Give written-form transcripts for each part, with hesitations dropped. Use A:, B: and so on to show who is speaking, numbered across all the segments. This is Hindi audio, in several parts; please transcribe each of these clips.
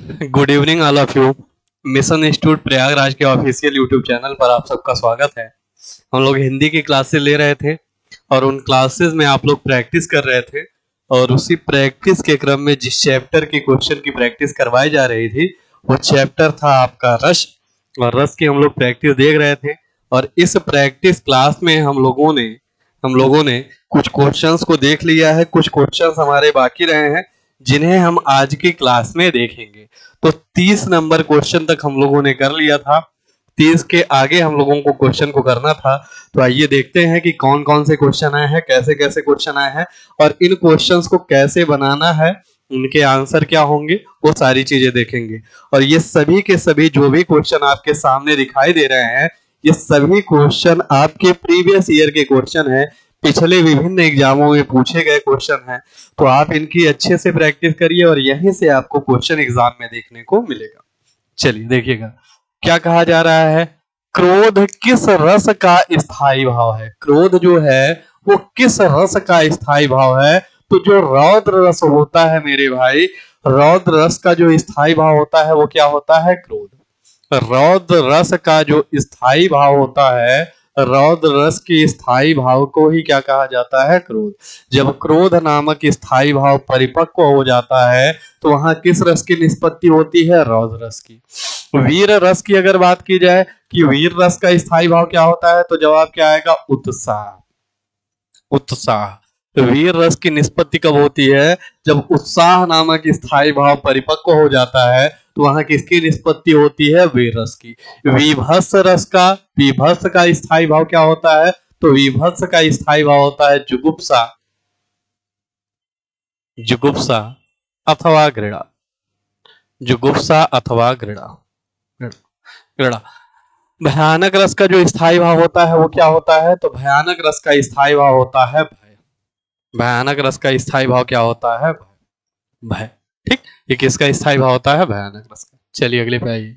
A: Good evening all of you. Mission institute Prayagraj के ऑफिशियल यूट्यूब चैनल पर आप सबका स्वागत है। हम लोग हिंदी की क्लासेस ले रहे थे और उन क्लासेस में आप लोग प्रैक्टिस कर रहे थे और उसी प्रैक्टिस के क्रम में जिस चैप्टर की क्वेश्चन की प्रैक्टिस करवाई जा रही थी वो चैप्टर था आपका रस। और रस की हम लोग प्रैक्टिस देख रहे थे और इस प्रैक्टिस क्लास में हम लोगों ने कुछ क्वेश्चंस को देख लिया है, कुछ क्वेश्चंस हमारे बाकी रहे हैं जिन्हें हम आज की क्लास में देखेंगे। तो 30 नंबर क्वेश्चन तक हम लोगों ने कर लिया था, 30 के आगे हम लोगों को क्वेश्चन को करना था। तो आइए देखते हैं कि कौन कौन से क्वेश्चन आए हैं, कैसे कैसे क्वेश्चन आए हैं और इन क्वेश्चंस को कैसे बनाना है, उनके आंसर क्या होंगे, वो सारी चीजें देखेंगे। और ये सभी के सभी जो भी क्वेश्चन आपके सामने दिखाई दे रहे हैं, ये सभी क्वेश्चन आपके प्रीवियस ईयर के क्वेश्चन है, पिछले विभिन्न एग्जामों में पूछे गए क्वेश्चन हैं। तो आप इनकी अच्छे से प्रैक्टिस करिए और यहीं से आपको क्वेश्चन एग्जाम में देखने को मिलेगा। चलिए देखिएगा क्या कहा जा रहा है। क्रोध किस रस का स्थायी भाव है? क्रोध जो है वो किस रस का स्थायी भाव है? तो जो रौद्र रस होता है मेरे भाई, रौद्र रस का जो स्थायी भाव होता है वो क्या होता है? क्रोध। रौद्र रस का जो स्थायी भाव होता है, रौद्र रस के स्थायी भाव को ही क्या कहा जाता है? क्रोध। जब क्रोध नामक स्थायी भाव परिपक्व हो जाता है तो वहां किस रस की निष्पत्ति होती है? रौद्र रस की। वीर रस की अगर बात की जाए कि वीर रस का स्थायी भाव क्या होता है, तो जवाब क्या आएगा? उत्साह। उत्साह। तो वीर रस की निष्पत्ति कब होती है? जब उत्साह नामक स्थायी भाव परिपक्व हो जाता है तो वहां किसकी निष्पत्ति होती है? वीर रस की। विभत्स का स्थायी भाव क्या होता है? तो विभत्स का स्थायी भाव होता है जुगुप्सा। जुगुप्सा अथवा घृणा। जुगुप्सा अथवा घृणा। घृणा। भयानक रस का जो स्थायी भाव होता है वो क्या होता है? तो भयानक रस का स्थायी भाव होता है भय। भयानक रस का स्थायी भाव क्या होता है? भय। ठीक, ये किसका स्थायी भाव होता है? भयानक रस का। चलिए अगले पे आइए।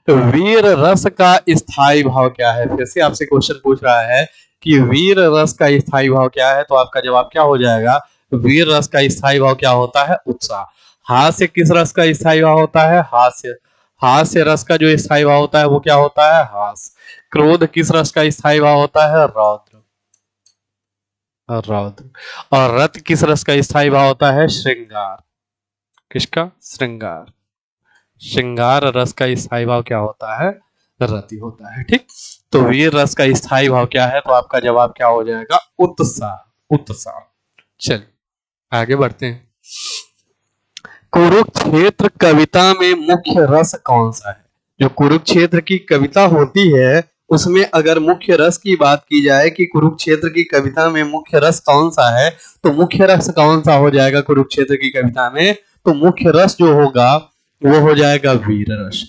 A: तो वीर रस का स्थायी भाव क्या है? फिर से आपसे क्वेश्चन पूछ रहा है कि वीर रस का स्थायी भाव क्या है, तो आपका जवाब क्या हो जाएगा? वीर रस का स्थायी भाव क्या होता है? उत्साह। हास्य किस रस का स्थायी भाव होता है? हास्य। हास्य रस का जो स्थायी भाव होता है वो क्या होता है? हास्य। क्रोध किस रस का स्थायी भाव होता है? रौद्र। रौद्र। और रत किस रस का स्थायी भाव होता है? श्रृंगार। किसका? श्रृंगार। श्रृंगार रस का स्थायी भाव क्या होता है? रति होता है। ठीक, तो वीर रस का स्थायी भाव क्या है? तो आपका जवाब क्या हो जाएगा? उत्साह। उत्साह। चलिए आगे बढ़ते हैं। कुरुक्षेत्र कविता में मुख्य रस कौन सा है? जो कुरुक्षेत्र की कविता होती है उसमें अगर मुख्य रस की बात की जाए कि कुरुक्षेत्र की कविता में मुख्य रस कौन सा है, तो मुख्य रस कौन सा हो जाएगा कुरुक्षेत्र की कविता में? तो मुख्य रस जो होगा वो हो जाएगा वीर रस।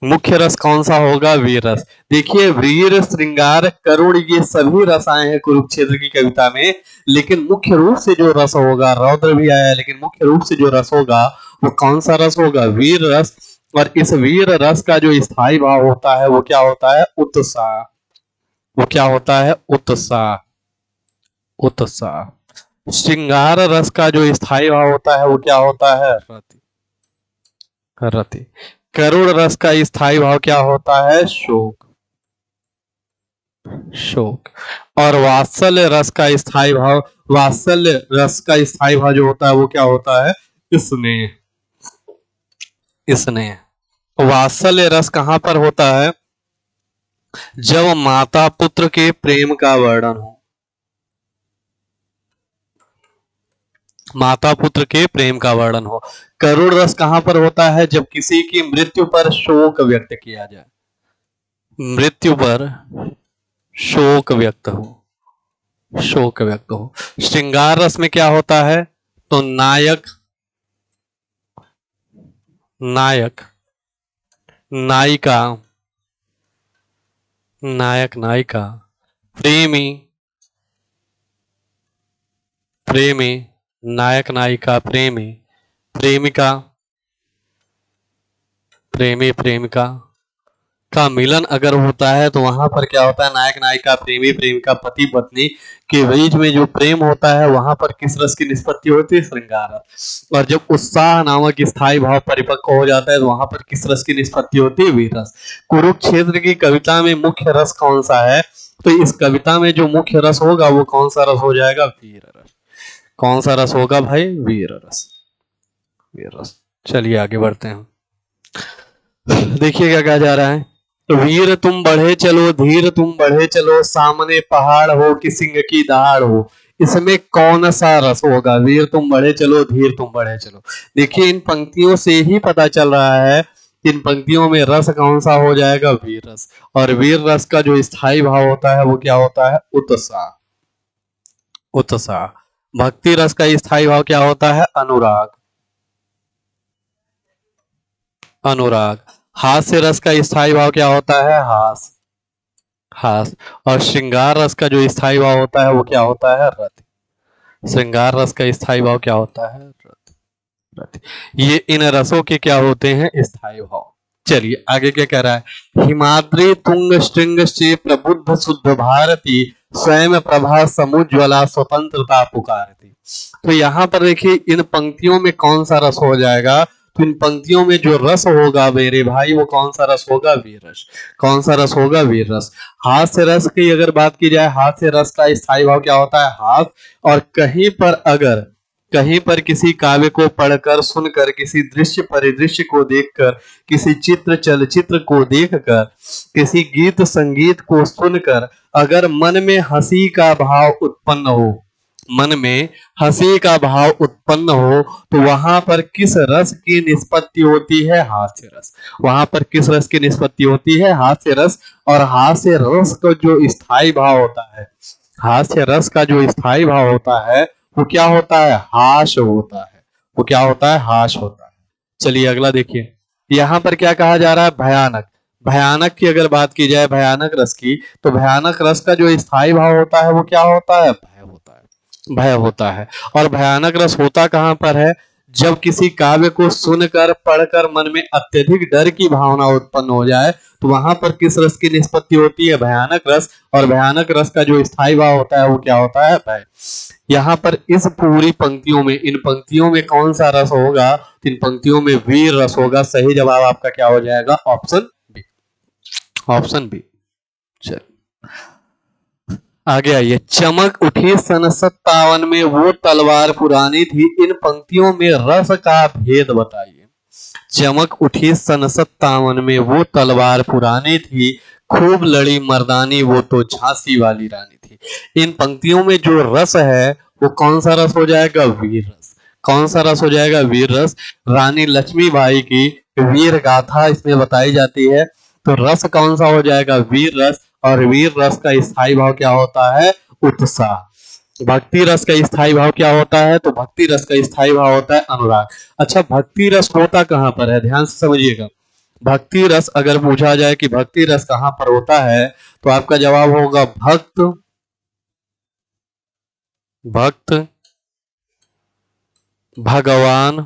A: मुख्य रस कौन सा होगा? वीर रस। देखिए वीर, श्रृंगार, करुण, ये सभी रस आए हैं कुरुक्षेत्र की कविता में, लेकिन मुख्य रूप से जो रस होगा, रौद्र भी आया लेकिन मुख्य रूप से जो रस होगा वो कौन सा रस होगा? वीर रस। और इस वीर रस का जो स्थायी भाव होता है वो क्या होता है? उत्साह। वो क्या होता है? उत्साह। उत्साह। श्रृंगार रस का जो स्थायी भाव होता है वो क्या होता है? रति। रति। करुण रस का स्थायी भाव क्या होता है? शोक। शोक। और वात्सल्य रस का स्थायी भाव, वात्सल्य रस का स्थायी भाव जो होता है वो क्या होता है? स्नेह। स्नेह। वात्सल्य रस कहां पर होता है? जब माता पुत्र के प्रेम का वर्णन हो। माता पुत्र के प्रेम का वर्णन हो। करुण रस कहां पर होता है? जब किसी की मृत्यु पर शोक व्यक्त किया जाए। मृत्यु पर शोक व्यक्त हो। शोक व्यक्त हो। श्रृंगार रस में क्या होता है? तो नायक, नायक, नायिका, नायक नायिका, प्रेमी, प्रेमी, नायक नायिका, प्रेमी, प्रेमिका, प्रेमी प्रेमिका का मिलन अगर होता है तो वहां पर क्या होता है? नायक नायिका, प्रेमी प्रेमिका, पति पत्नी के बीच में जो प्रेम होता है वहां पर किस रस की निष्पत्ति होती है? श्रृंगार रस। और जब उत्साह नामक स्थायी भाव परिपक्व हो जाता है तो वहां पर किस रस की निष्पत्ति होती है? वीर रस। कुरुक्षेत्र की कविता में मुख्य रस कौन सा है? तो इस कविता में जो मुख्य रस होगा वो कौन सा रस हो जाएगा? वीर रस। कौन सा रस होगा भाई? वीर रस। वीर रस। चलिए आगे बढ़ते हैं। देखिए क्या कहा जा रहा है। वीर तुम बढ़े चलो, धीर तुम बढ़े चलो, सामने पहाड़ हो कि सिंह की दहाड़ हो। इसमें कौन सा रस होगा? वीर तुम बढ़े चलो, धीर तुम बढ़े चलो। देखिए इन पंक्तियों से ही पता चल रहा है, इन पंक्तियों में रस कौन सा हो जाएगा? वीर रस। और वीर रस का जो स्थायी भाव होता है वो क्या होता है? उत्साह। उत्साह। भक्ति रस का स्थायी भाव क्या होता है? अनुराग। अनुराग। हास्य रस का स्थायी भाव क्या होता है? हास। हास। और श्रृंगार रस का जो स्थायी भाव होता है वो क्या होता है? रति। श्रृंगार रस का स्थायी भाव क्या होता है? रति। रति। ये इन रसों के क्या होते हैं? स्थायी भाव। चलिए आगे क्या कह रहा है। हिमाद्री तुंग श्रृंग से प्रबुद्ध शुद्ध भारती, स्वयं प्रभा समुज्वला स्वतंत्रता पुकारती। तो यहाँ पर देखिए इन पंक्तियों में कौन सा रस हो जाएगा? तो इन पंक्तियों में जो रस होगा मेरे भाई वो कौन सा रस होगा? वीर रस। कौन सा रस होगा? वीर रस। हास्य रस की अगर बात की जाए, हास्य रस का स्थायी भाव क्या होता है? हास। और कहीं पर किसी काव्य को पढ़कर, सुनकर, किसी दृश्य परिदृश्य को देखकर, किसी चित्र चलचित्र को देखकर, किसी गीत संगीत को सुनकर अगर मन में हंसी का भाव उत्पन्न हो, मन में हंसी का भाव उत्पन्न हो, तो वहां पर किस रस की निष्पत्ति होती है? हास्य रस। वहां पर किस रस की निष्पत्ति होती है? हास्य रस। और हास्य रस का जो स्थायी भाव होता है, हास्य रस का जो स्थायी भाव होता है वो क्या होता है? हास होता है। वो क्या होता है? हास होता है। चलिए अगला देखिए। यहाँ पर क्या कहा जा रहा है? भयानक। भयानक की अगर बात की जाए, भयानक रस की, तो भयानक रस का जो स्थायी भाव होता है वो क्या होता है? भय होता है। भय होता है। और भयानक रस होता कहाँ पर है? जब किसी काव्य को सुनकर, पढ़कर मन में अत्यधिक डर की भावना उत्पन्न हो जाए, तो वहां पर किस रस की निष्पत्ति होती है? भयानक रस। और भयानक रस का जो स्थायी भाव होता है वो क्या होता है? भय। यहाँ पर इस पूरी पंक्तियों में, इन पंक्तियों में कौन सा रस होगा? इन पंक्तियों में वीर रस होगा। सही जवाब आपका क्या हो जाएगा? Option B. Option B. चल आगे आइए। चमक उठी सन 57 में वो तलवार पुरानी थी, इन पंक्तियों में रस का भेद बताइए। चमक उठी सन 57 में वो तलवार पुरानी थी, खूब लड़ी मर्दानी वो तो झांसी वाली रानी थी। इन पंक्तियों में जो रस है वो कौन सा रस हो जाएगा? वीर रस। कौन सा रस हो जाएगा? वीर रस। रानी लक्ष्मीबाई की वीर गाथा इसमें बताई जाती है, तो रस कौन सा हो जाएगा? वीर रस। और वीर रस का स्थायी भाव क्या होता है? उत्साह। भक्ति रस का स्थायी भाव क्या होता है? तो भक्ति रस का स्थायी भाव होता है अनुराग। अच्छा भक्ति रस होता कहां पर है? ध्यान से समझिएगा। भक्ति रस अगर पूछा जाए कि भक्ति रस कहां पर होता है, तो आपका जवाब होगा भक्त, भक्त, भगवान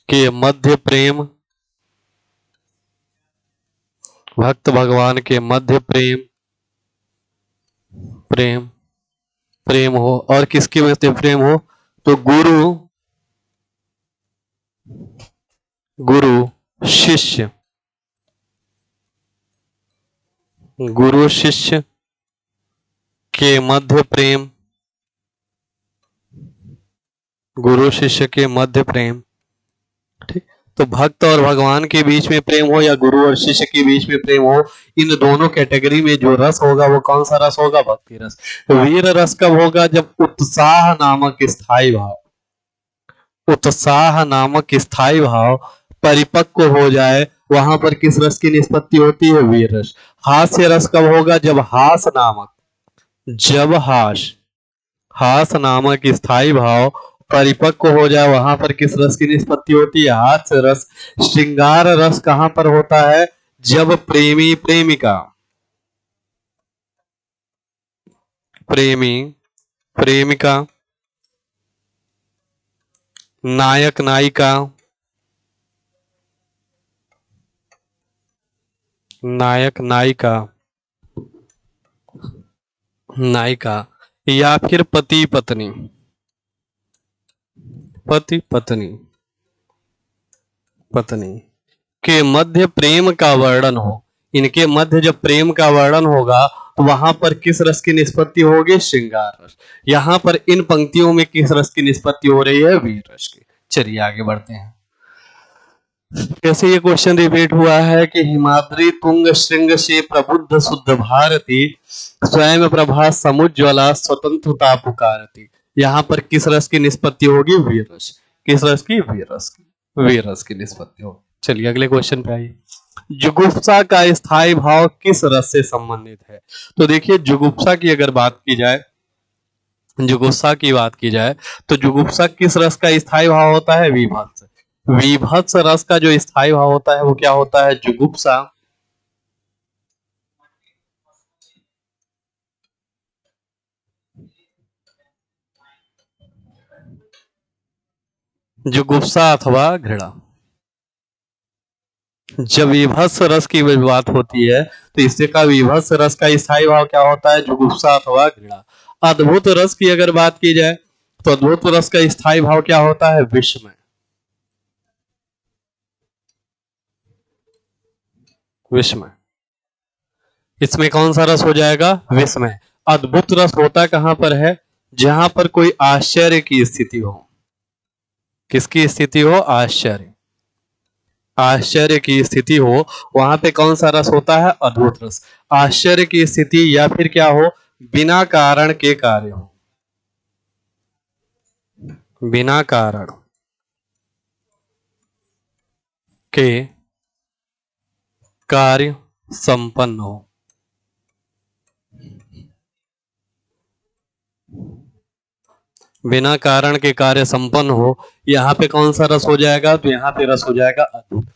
A: के मध्य प्रेम, भक्त भगवान के मध्य प्रेम, प्रेम, प्रेम हो। और किसके मध्य प्रेम हो? तो गुरु, गुरु शिष्य, गुरु शिष्य के मध्य प्रेम, गुरु शिष्य के मध्य प्रेम। ठीक। तो भक्त और भगवान के बीच में प्रेम हो या गुरु और शिष्य के बीच में प्रेम हो, इन दोनों कैटेगरी में जो रस होगा वो कौन सा रस होगा? भक्ति रस। तो वीर रस कब होगा? जब उत्साह नामक स्थायी भाव, उत्साह नामक स्थायी भाव परिपक्व हो जाए, वहां पर किस रस की निष्पत्ति होती है? वीर रस। हास्य रस कब होगा? जब हास नामक, जब हास नामक स्थायी भाव परिपक्व हो जाए, वहां पर किस रस की निष्पत्ति होती है? हास्य रस। श्रृंगार रस कहां पर होता है? जब प्रेमी प्रेमिका, प्रेमी प्रेमिका, नायक नायिका, नायक नायिका नायिका या फिर पति पत्नी, पति पत्नी, पत्नी के मध्य प्रेम का वर्णन हो, इनके मध्य जब प्रेम का वर्णन होगा तो वहां पर किस रस की निष्पत्ति होगी? श्रृंगार रस। यहां पर इन पंक्तियों में किस रस की निष्पत्ति हो रही है? वीर रस की। चलिए आगे बढ़ते हैं। कैसे ये क्वेश्चन रिपीट हुआ है कि हिमाद्री तुंग श्रृंग से प्रबुद्ध शुद्ध भारती, स्वयं प्रभा समुज्ज्वला स्वतंत्रता पुकारती। यहाँ पर किस रस की निष्पत्ति होगी? वीर रस। किस रस की? वीर रस की। वीर रस की निष्पत्ति होगी। चलिए अगले क्वेश्चन पे आइए। जुगुप्सा का स्थायी भाव किस रस से संबंधित है? तो देखिए जुगुप्सा की अगर बात की जाए, जुगुप्सा की बात की जाए तो जुगुप्सा किस रस का स्थायी भाव होता है? विभत्स। विभत्स रस का जो स्थायी भाव होता है वो क्या होता है? जुगुप्सा। जुगुप्सा अथवा घृणा। जब विभत्स रस की बात होती है तो इससे का विभत्स रस का स्थायी भाव क्या होता है? जुगुप्सा अथवा घृणा। अद्भुत रस की अगर बात की जाए तो अद्भुत रस का स्थायी भाव क्या होता है? विस्मय। विस्मय। इसमें कौन सा रस हो जाएगा? विस्मय। अद्भुत रस होता कहां पर है? जहां पर कोई आश्चर्य की स्थिति हो। किसकी स्थिति हो? आश्चर्य। आश्चर्य की स्थिति हो वहां पे कौन सा रस होता है? अद्भुत रस। आश्चर्य की स्थिति या फिर क्या हो? बिना कारण के कार्य हो। बिना कारण के कार्य संपन्न हो। बिना कारण के कार्य संपन्न हो, यहाँ पे कौन सा रस हो जाएगा? तो यहाँ पे रस हो जाएगा अद्भुत।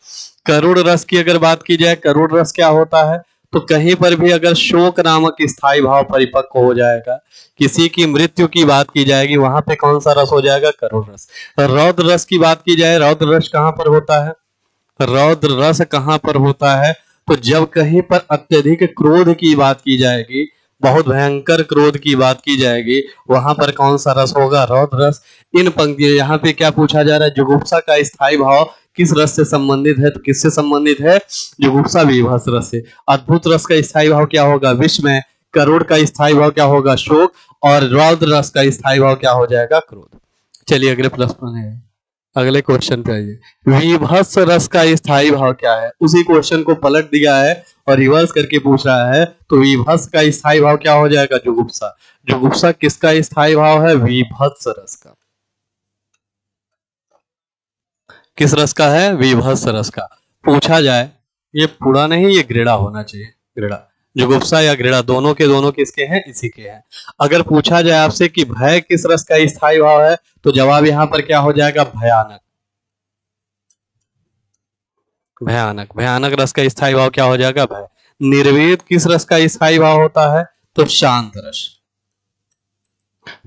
A: करुण रस की अगर बात की जाए, करुण रस क्या होता है? तो कहीं पर भी अगर शोक नामक स्थायी भाव परिपक्व हो जाएगा, किसी की मृत्यु की बात की जाएगी, वहां पे कौन सा रस हो जाएगा? करुण रस। रौद्र रस की बात की जाए, रौद्र रस कहां पर होता है? रौद्र रस कहां पर होता है? तो जब कहीं पर अत्यधिक क्रोध की बात की जाएगी, बहुत भयंकर क्रोध की बात की जाएगी, वहां पर कौन सा रस होगा? रौद्र रस। इन पंक्तियों यहाँ पे क्या पूछा जा रहा है? जुगुप्सा का स्थायी भाव किस रस से संबंधित है? तो किससे संबंधित है? जुगुप्सा विभत्स रस से। अद्भुत रस का स्थायी भाव क्या होगा? विस्मय। करुण का स्थायी भाव क्या होगा? शोक। और रौद्र रस का स्थायी भाव क्या हो जाएगा? क्रोध। चलिए अगले प्रश्न है, अगले क्वेश्चन पे आइए। विभत्स रस का स्थायी भाव क्या है? उसी क्वेश्चन को पलट दिया है और रिवर्स करके पूछ रहा है। तो विभत्स का स्थायी भाव क्या हो जाएगा? जुगुप्सा। जुगुप्सा किसका स्थायी भाव है? विभत्स रस का। किस रस का है? विभत्स रस का। पूछा जाए, ये पूरा नहीं, ये घृणा होना चाहिए। घृणा। जुगुप्सा या घृणा दोनों के दोनों किसके हैं? इसी के हैं। अगर पूछा जाए आपसे कि भय किस रस का स्थायी भाव है, तो जवाब यहाँ पर क्या हो जाएगा? भयानक। भयानक। भयानक रस का स्थायी भाव क्या हो जाएगा? भय। निर्वेद किस रस का स्थायी भाव होता है? तो शांत रस।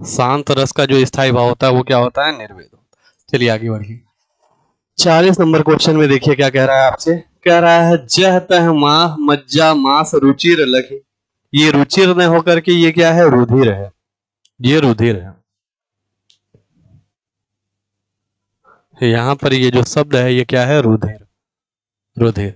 A: शांत रस का जो स्थायी भाव होता है वो क्या होता है? निर्वेद। चलिए आगे बढ़िए। 40 नंबर क्वेश्चन में देखिए क्या कह रहा है आपसे। कह रहा है जह तह माह मज्जा मास रुचिर लगे। ये रुचिर न होकर के ये क्या है? रुधिर है। ये रुधिर है। यहां पर ये जो शब्द है ये क्या है? रुधिर। रुधिर।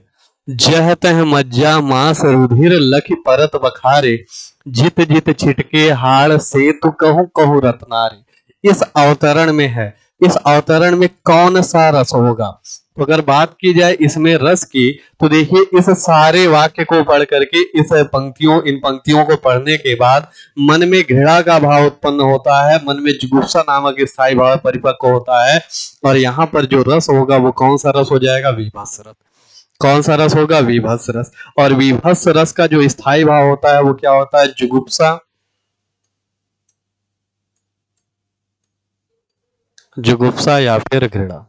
A: जह तह मज्जा मास रुधिर लखि परत बखारे, जित जित छिटके हाड़ से तू कहूं कहूं रत्नारे। इस अवतरण में है, इस अवतरण में कौन सा रस होगा? तो अगर बात की जाए इसमें रस की, तो देखिए इस सारे वाक्य को पढ़ करके, इस पंक्तियों, इन पंक्तियों को पढ़ने के बाद मन में घृणा का भाव उत्पन्न होता है, मन में जुगुप्सा नामक स्थायी भाव परिपक्व होता है, और यहाँ पर जो रस होगा वो कौन सा रस हो जाएगा? विभत्स रस। कौन सा रस होगा? विभत्स रस। और विभत्स रस का जो स्थायी भाव होता है वो क्या होता है? जुगुप्सा। जुगुप्सा या फिर घृणा।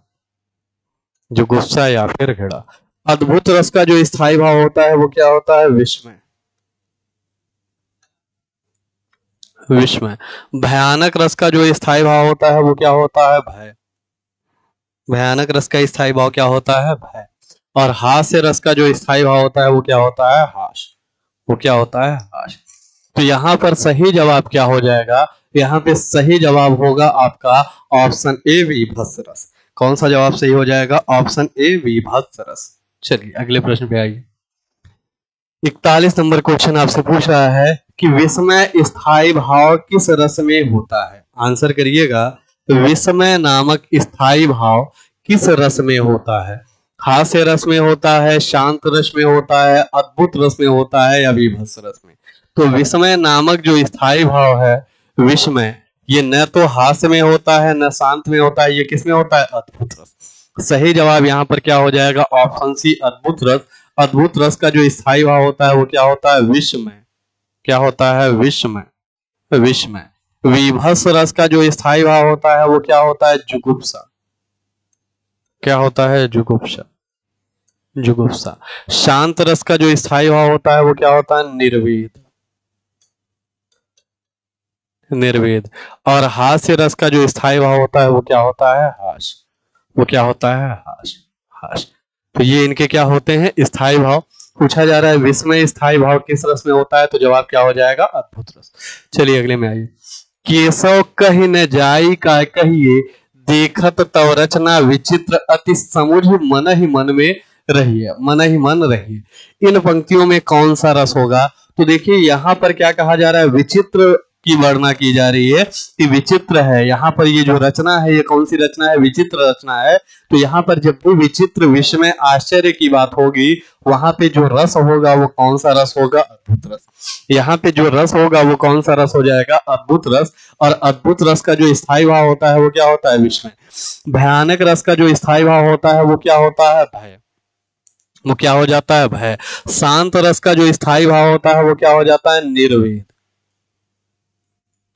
A: जुगुप्सा या फिर घृणा। अद्भुत रस का जो स्थायी भाव होता है वो क्या होता है? विस्मय। विस्मय। भयानक रस का जो स्थायी भाव होता है वो क्या होता है? भय। भयानक रस का स्थायी भाव क्या होता है? भय। और हास्य रस का जो स्थायी भाव होता है वो क्या होता है? हास। वो क्या होता है? हास। तो यहाँ पर सही जवाब क्या हो जाएगा? यहाँ पे सही जवाब होगा आपका ऑप्शन ए वीभत्स रस। कौन सा जवाब सही हो जाएगा? ऑप्शन ए वीभत्स रस। चलिए अगले प्रश्न पे आइए। 41 नंबर क्वेश्चन आपसे पूछ रहा है कि विस्मय स्थायी भाव किस रस में होता है? आंसर करिएगा। विस्मय नामक स्थायी भाव किस रस में होता है? हास्य रस में होता है, शांत रस में होता है, अद्भुत रस में होता है या विभत्स रस में? तो विस्मय नामक जो स्थायी भाव है, विस्मय, ये न तो हास्य में होता है न शांत में होता है, ये किस में होता है? अद्भुत रस। सही जवाब यहाँ पर क्या हो जाएगा? ऑप्शन सी अद्भुत रस। अद्भुत रस का जो स्थायी भाव होता है वो क्या होता है? विस्मय। क्या होता है? विस्मय। विस्मय। विभत्स रस का जो स्थायी भाव होता है वो क्या होता है? जुगुप्सा। क्या होता है? जुगुप्सा। जुगुप्सा। शांत रस का जो स्थायी भाव होता है वो क्या होता है? निर्वेद। निर्वेद। और हास्य रस का जो स्थायी भाव होता है वो क्या होता है? हास। वो क्या होता है? हास। हास। तो ये इनके क्या होते हैं? स्थायी भाव। पूछा जा रहा है विस्मय स्थायी भाव किस रस में होता है, तो जवाब क्या हो जाएगा? अद्भुत रस। चलिए अगले में आइए। केशव कही न जाई का कहिए, देखत तव रचना विचित्र, अति समुझ मन ही मन में रहिए। मन ही मन रहिए। इन पंक्तियों में कौन सा रस होगा? तो देखिए यहाँ पर क्या कहा जा रहा है? विचित्र की वर्णना की जा रही है कि विचित्र है। यहाँ पर ये जो रचना है, ये कौन सी रचना है? विचित्र रचना है। तो यहाँ पर जब भी विचित्र, विस्मय, आश्चर्य की बात होगी, वहां पे जो रस होगा वो कौन सा रस होगा? अद्भुत रस। यहाँ पे जो रस होगा वो कौन सा रस हो जाएगा? अद्भुत रस। और अद्भुत रस का जो स्थायी भाव होता है वो क्या होता है? विस्मय। भयानक रस का जो स्थायी भाव होता है वो क्या होता है? भय। वो क्या हो जाता है? भय। शांत रस का जो स्थायी भाव होता है वो क्या हो जाता है? निर्वेद।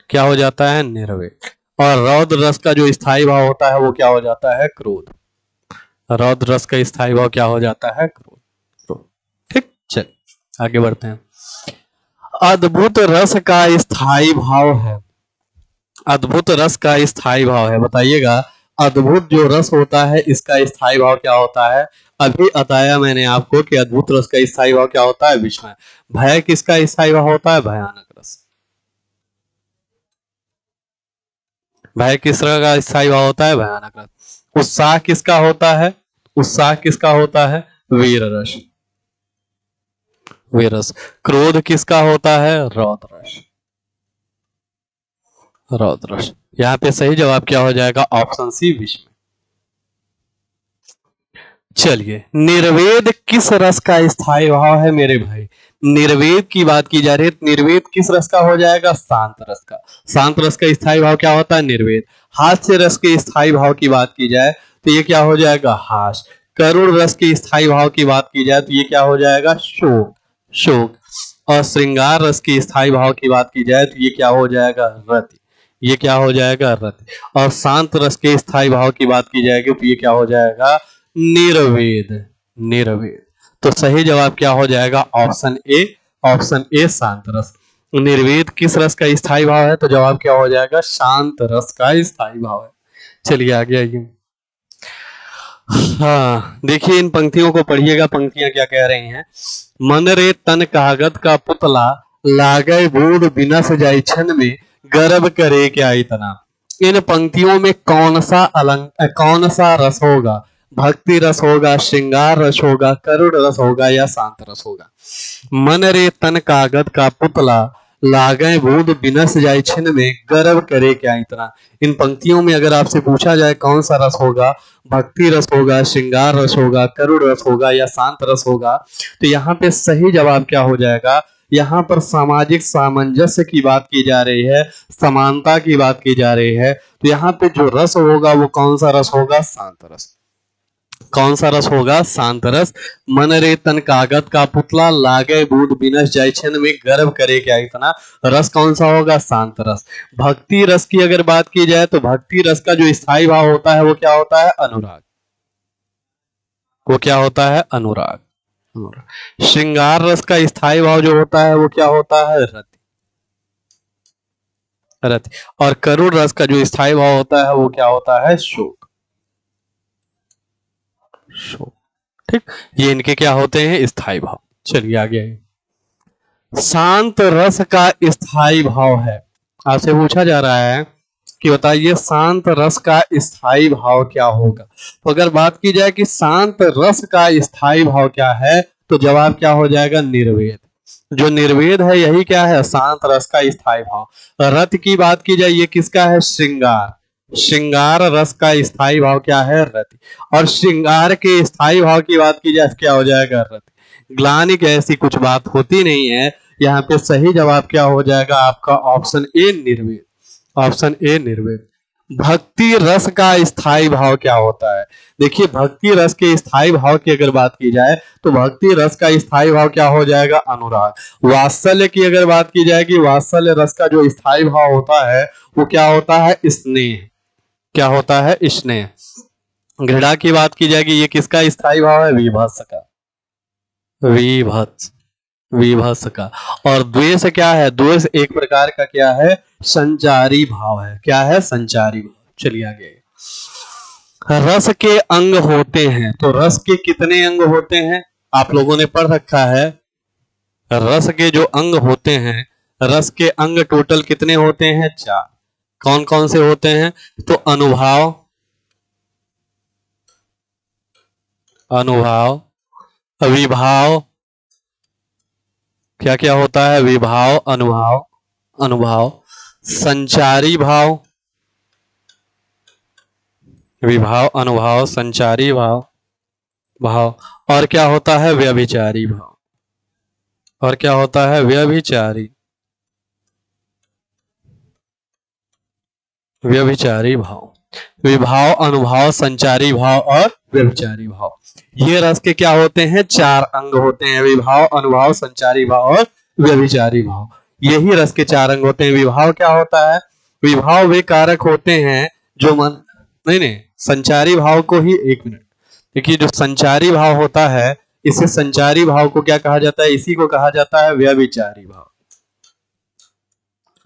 A: क्या हो जाता है? निर्वेद। और रौद्र रस का जो स्थायी भाव होता है वो क्या हो जाता है? क्रोध। रौद्र रस का स्थायी भाव क्या हो जाता है? क्रोध। क्रोध। ठीक। चल आगे बढ़ते हैं। अद्भुत रस का स्थायी भाव है। अद्भुत रस का स्थायी भाव है, बताइएगा। अद्भुत जो रस होता है इसका स्थायी भाव क्या होता है? अभी बताया मैंने आपको कि अद्भुत रस का स्थायी भाव क्या होता है? विस्मय। भय किसका स्थायी भाव होता है? भयानक रस। भय किस तरह का स्थायी भाव होता है? भयानक रस। उत्साह किसका होता है? उत्साह किसका होता है? वीर रस। वीर रस। क्रोध किसका होता है? रौद्र रस। रौद्र रस। यहाँ पे सही जवाब क्या हो जाएगा? ऑप्शन सी विस्मय। चलिए निर्वेद किस रस का स्थायी भाव है मेरे भाई? निर्वेद की बात की जा रही है। निर्वेद किस रस का हो जाएगा? शांत रस का। शांत रस का स्थायी भाव क्या होता है? निर्वेद। हास्य रस के स्थायी भाव की बात की जाए तो ये क्या हो जाएगा? हास। करुण रस के स्थायी भाव की बात की जाए तो ये क्या हो जाएगा? शोक। शोक। और श्रृंगार रस के स्थायी भाव की बात की जाए तो ये क्या हो जाएगा? रति। ये क्या हो जाएगा? रति। और शांत रस के स्थायी भाव की बात की जाएगी तो ये क्या हो जाएगा? निर्वेद। निर्वेद। तो सही जवाब क्या हो जाएगा? Option A. ऑप्शन ए शांत रस। निर्वेद किस रस का स्थायी भाव है? तो जवाब क्या हो जाएगा? शांत रस का स्थायी भाव है। चलिए आगे आइए। हाँ देखिए इन पंक्तियों को पढ़िएगा। पंक्तियां क्या कह रही हैं? मन रे तन कागज का पुतला, लागे बूढ़ बिनस जाई छन में, गर्व करे क्या इतना। इन पंक्तियों में कौन सा रस होगा? भक्ति रस होगा, श्रृंगार रस होगा, करुण रस होगा या शांत रस होगा? मन रे तन कागज का पुतला, लागे बूंद बिनस जाए छिन में, गर्व करे क्या इतना। इन पंक्तियों में अगर आपसे पूछा जाए कौन सा रस होगा, भक्ति रस होगा, श्रृंगार रस होगा, करुण रस होगा या शांत रस होगा, तो यहाँ पे सही जवाब क्या हो जाएगा? यहाँ पर सामाजिक सामंजस्य की बात की जा रही है, समानता की बात की जा रही है। तो यहाँ पे जो रस होगा वो कौन सा रस होगा? शांत रस। कौन सा रस होगा? शांत रस। मन रे तन कागज का पुतला, लागे बूंद बिनस जाय छन में, गर्व करे क्या इतना। रस कौन सा होगा? शांत रस। भक्ति रस की अगर बात की जाए तो भक्ति रस का जो स्थायी भाव होता है वो क्या होता है? अनुराग। वो क्या होता है? अनुराग। अनुराग। श्रृंगार रस का स्थायी भाव जो होता है वो क्या होता है? रति। रति। और करुण रस का जो स्थायी भाव होता है वो क्या होता है? शोक। शोक। ठीक। ये इनके क्या होते हैं? स्थायी भाव। चलिए आगे आइए। शांत रस का स्थायी भाव है। आपसे पूछा जा रहा है कि बताइए शांत रस का स्थायी भाव क्या होगा। तो अगर बात की जाए कि शांत रस का स्थायी भाव क्या है, तो जवाब क्या हो जाएगा, निर्वेद। जो निर्वेद है यही क्या है, शांत रस का स्थायी भाव। रत की बात की जाए, ये किसका है, श्रृंगार। श्रृंगार रस का स्थायी भाव क्या है, रति। और श्रृंगार के स्थायी भाव की बात की जाए क्या हो जाएगा, रति। ग्लानिक ऐसी कुछ बात होती नहीं है। यहाँ पे सही जवाब क्या हो जाएगा आपका, option A Nirved. Option A निर्वेद। भक्ति रस का स्थायी भाव क्या होता है। देखिए भक्ति रस के स्थायी भाव की अगर बात की जाए तो भक्ति रस का स्थायी भाव क्या हो जाएगा, अनुराग। वात्सल्य की अगर बात की जाएगी, वात्सल्य रस का जो स्थायी भाव होता है वो क्या होता है, स्नेह। क्या होता है, स्नेह। घृणा की बात की जाएगी, ये किसका स्थायी भाव है, विभत्स का। विभत्स, विभत्स का। और द्वेष क्या है, द्वेष एक प्रकार का क्या है, संचारी भाव है। क्या है, संचारी भाव। चलिए आगे। रस के अंग होते हैं, तो रस के कितने अंग होते हैं, आप लोगों ने पढ़ रखा है। रस के जो अंग होते हैं, रस के अंग टोटल कितने होते हैं, 4। कौन कौन से होते हैं, तो अनुभाव, अनुभाव, विभाव, क्या क्या होता है, विभाव, अनुभाव, अनुभाव, संचारी भाव, विभाव, अनुभाव, संचारी भाव, भाव, और क्या होता है, व्यभिचारी भाव। और क्या होता है, व्यभिचारी, व्यभिचारी भाव। विभाव, अनुभाव, संचारी भाव और व्यभिचारी भाव, ये रस के क्या होते हैं, 4 अंग होते हैं। विभाव, अनुभाव, संचारी भाव और व्यभिचारी भाव, यही रस के 4 अंग होते हैं। विभाव क्या होता है, विभाव वे कारक होते हैं जो मन, नहीं नहीं, संचारी भाव को ही, एक मिनट देखिए, जो संचारी भाव होता है इसे संचारी भाव को क्या कहा जाता है, इसी को कहा जाता है व्यभिचारी भाव।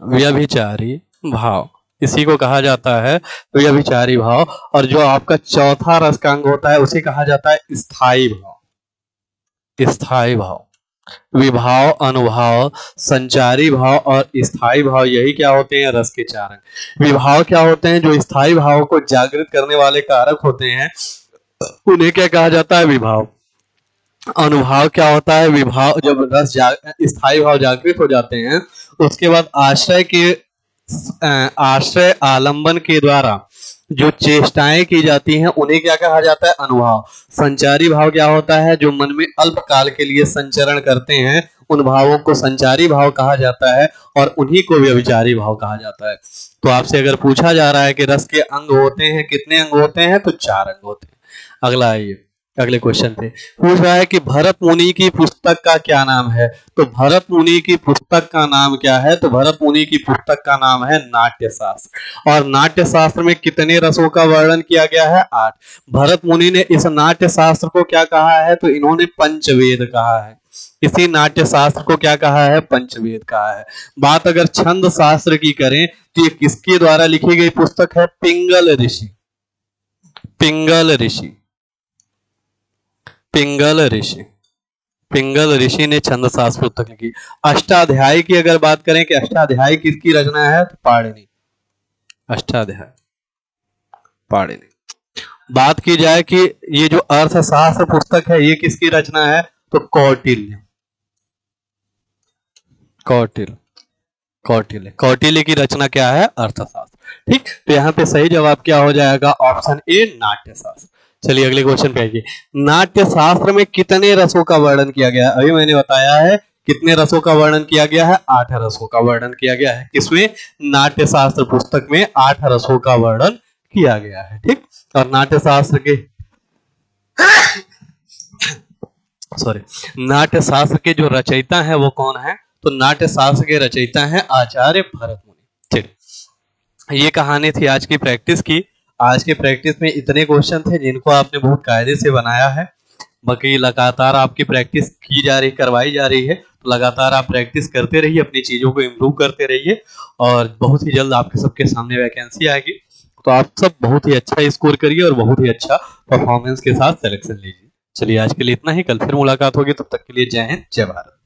A: व्यभिचारी भाव, इसी को कहा जाता है व्यभिचारी भाव। और जो आपका चौथा रस का अंग होता है उसे कहा जाता है स्थायी भाव। स्थायी भाव, विभाव, अनुभाव, संचारी भाव और स्थायी भाव, यही क्या होते हैं, रस के 4 अंग। विभाव क्या होते हैं, जो स्थायी भाव को जागृत करने वाले कारक होते हैं, उन्हें क्या कहा जाता है, विभाव। अनुभाव क्या होता है, विभाव, जब रस स्थायी भाव जागृत हो जाते हैं उसके बाद आश्रय के, आश्रय आलंबन के द्वारा जो चेष्टाएं की जाती हैं उन्हें क्या कहा जाता है, अनुभाव। संचारी भाव क्या होता है, जो मन में अल्प काल के लिए संचरण करते हैं, उन भावों को संचारी भाव कहा जाता है और उन्हीं को व्यभिचारी भाव कहा जाता है। तो आपसे अगर पूछा जा रहा है कि रस के अंग होते हैं, कितने अंग होते हैं, तो 4 अंग होते हैं। अगला आइए, अगले क्वेश्चन पे पूछ रहा है कि भरत मुनि की पुस्तक का क्या नाम है। तो भरत मुनि की पुस्तक का नाम क्या है, तो भरत मुनि की पुस्तक का नाम है नाट्य शास्त्र। और नाट्य शास्त्र में कितने रसों का वर्णन किया गया है, 8। भरत मुनि ने इस नाट्य शास्त्र को क्या कहा है, तो इन्होंने पंचवेद कहा है। इसी नाट्य शास्त्र को क्या कहा है, पंचवेद कहा है। बात अगर छंद शास्त्र की करें तो ये किसके द्वारा लिखी गई पुस्तक है, पिंगल ऋषि। पिंगल ऋषि, पिंगल ऋषि, पिंगल ऋषि ने छंद शास्त्र पुस्तक लिखी। अष्टाध्यायी की अगर बात करें कि अष्टाध्यायी किसकी रचना है, तो पाणिनि। अष्टाध्याय पाणिनि। बात की जाए कि ये जो अर्थशास्त्र पुस्तक है ये किसकी रचना है, तो कौटिल्य। कौटिल्य, कौटिल्य, कौटिल्य की रचना क्या है, अर्थशास्त्र। ठीक, तो यहाँ पे सही जवाब क्या हो जाएगा, ऑप्शन ए नाट्यशास्त्र। चलिए अगले क्वेश्चन पे आइए। नाट्य शास्त्र में कितने रसों का वर्णन किया गया है, अभी मैंने बताया है कितने रसों का वर्णन किया गया है, 8 रसों का वर्णन किया गया है। किसमें, नाट्य शास्त्र पुस्तक में 8 रसों का वर्णन किया गया है। ठीक, और नाट्य शास्त्र के सॉरी, नाट्य शास्त्र के जो रचयिता है वो कौन है, तो नाट्य शास्त्र के रचयिता है आचार्य भरत मुनि। ठीक, ये कहानी थी आज की प्रैक्टिस की। आज के प्रैक्टिस में इतने क्वेश्चन थे जिनको आपने बहुत कायदे से बनाया है। बाकी लगातार आपकी प्रैक्टिस की जा रही, करवाई जा रही है, तो लगातार आप प्रैक्टिस करते रहिए, अपनी चीजों को इम्प्रूव करते रहिए और बहुत ही जल्द आपके सबके सामने वैकेंसी आएगी। तो आप सब बहुत ही अच्छा स्कोर करिए और बहुत ही अच्छा परफॉर्मेंस के साथ सिलेक्शन लीजिए। चलिए आज के लिए इतना ही, कल फिर मुलाकात होगी, तब तक के लिए जय हिंद, जय भारत।